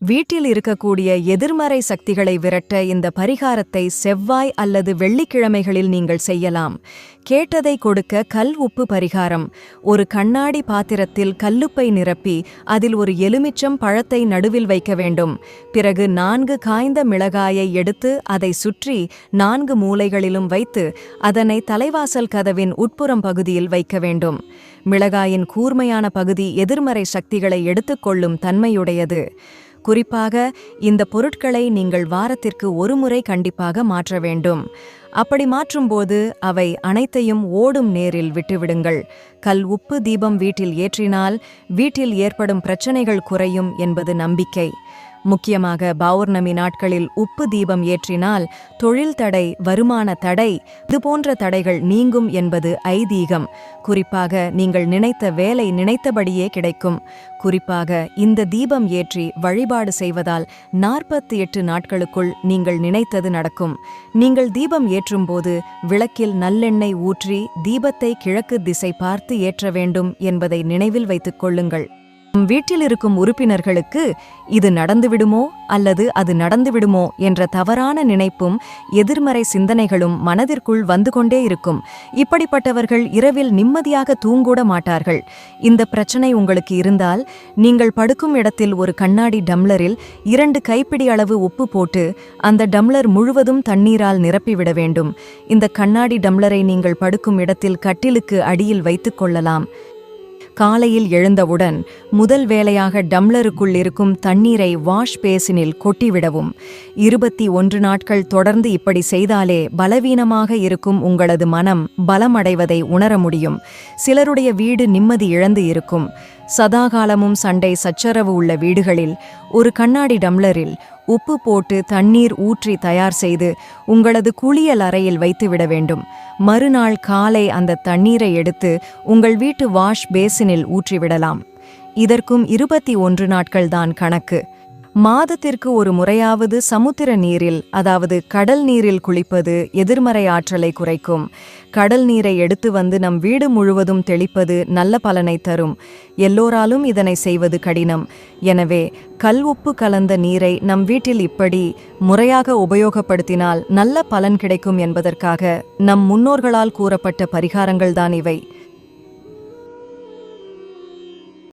வீட்டில் இருக்கக்கூடிய எதிர்மறை சக்திகளை விரட்ட இந்த பரிகாரத்தை செவ்வாய் அல்லது வெள்ளிக்கிழமைகளில் நீங்கள் செய்யலாம். கேட்டதை கொடுக்க கல் உப்பு பரிகாரம். ஒரு கண்ணாடி பாத்திரத்தில் கல்லுப்பை நிரப்பி அதில் ஒரு எலுமிச்சம் பழத்தை நடுவில் வைக்க வேண்டும். பிறகு 4 காய்ந்த மிளகாயை எடுத்து அதை சுற்றி 4 மூலைகளிலும் வைத்து அதனை தலைவாசல் கதவின் உட்புறம் பகுதியில் வைக்க வேண்டும். மிளகாயின் கூர்மையான பகுதி எதிர்மறை சக்திகளை எடுத்துக்கொள்ளும் தன்மையுடையது. குறிப்பாக இந்த பொருட்களை நீங்கள் வாரத்திற்கு ஒரு முறை கண்டிப்பாக மாற்ற வேண்டும். அப்படி மாற்றும்போது அவை அனைத்தையும் ஓடும் நேரில் விட்டுவிடுங்கள். கல் உப்பு தீபம் வீட்டில் ஏற்றினால் வீட்டில் ஏற்படும் பிரச்சனைகள் குறையும் என்பது நம்பிக்கை. முக்கியமாக பௌர்ணமி நாட்களில் உப்பு தீபம் ஏற்றினால் தொழில் தடை, வருமான தடை, இதுபோன்ற தடைகள் நீங்கும் என்பது ஐதீகம். குறிப்பாக நீங்கள் நினைத்த வேலை நினைத்தபடியே கிடைக்கும். குறிப்பாக இந்த தீபம் ஏற்றி வழிபாடு செய்வதால் 48 நாட்களுக்குள் நீங்கள் நினைத்தது நடக்கும். நீங்கள் தீபம் ஏற்றும்போது விளக்கில் நல்லெண்ணெய் ஊற்றி தீபத்தை கிழக்கு திசை பார்த்து ஏற்ற வேண்டும் என்பதை நினைவில் வைத்துக் கொள்ளுங்கள். வீட்டில் இருக்கும் உறுப்பினர்களுக்கு இது நடந்துவிடுமோ அல்லது அது நடந்துவிடுமோ என்ற தவறான நினைப்பும் எதிர்மறை சிந்தனைகளும் மனதிற்குள் வந்து கொண்டே இருக்கும். இப்படிப்பட்டவர்கள் இரவில் நிம்மதியாக தூங்கூட மாட்டார்கள். இந்த பிரச்சனை உங்களுக்கு இருந்தால் நீங்கள் படுக்கும் இடத்தில் ஒரு கண்ணாடி டம்ளரில் 2 கைப்பிடி அளவு உப்பு போட்டு அந்த டம்ளர் முழுவதும் தண்ணீரால் நிரப்பிவிட வேண்டும். இந்த கண்ணாடி டம்ளரை நீங்கள் படுக்கும் இடத்தில் கட்டிலுக்கு அடியில் வைத்துக் கொள்ளலாம். காலையில் எழுந்தவுடன் முதல் வேளையாக டம்ளருக்குள் இருக்கும் தண்ணீரை வாஷ் பேசினில் கொட்டிவிடவும். 21 நாட்கள் தொடர்ந்து இப்படி செய்தாலே பலவீனமாக இருக்கும் உங்களது மனம் பலமடைவதை உணர முடியும். சிலருடைய வீடு நிம்மதி இழந்து இருக்கும். சதாகாலமும் சண்டை சச்சரவு உள்ள வீடுகளில் ஒரு கண்ணாடி டம்ளரில் உப்பு போட்டு தண்ணீர் ஊற்றி தயார் செய்து உங்களது குளியல் அறையில் வைத்துவிட வேண்டும். மறுநாள் காலை அந்த தண்ணீரை எடுத்து உங்கள் வீட்டு வாஷ் பேசினில் ஊற்றிவிடலாம். இதற்கும் 21 நாட்கள்தான் கணக்கு. மாதத்திற்கு ஒரு முறையாவது சமுத்திர நீரில், அதாவது கடல் நீரில் குளிப்பது எதிர்மறை ஆற்றலை குறைக்கும். கடல் நீரை எடுத்து வந்து நம் வீடு முழுவதும் தெளிப்பது நல்ல பலனை தரும். எல்லோராலும் இதனை செய்வது கடினம். எனவே கல் உப்பு கலந்த நீரை நம் வீட்டில் இப்படி முறையாக உபயோகப்படுத்தினால் நல்ல பலன் கிடைக்கும் என்பதற்காக நம் முன்னோர்களால் கூறப்பட்ட பரிகாரங்கள்தான் இவை.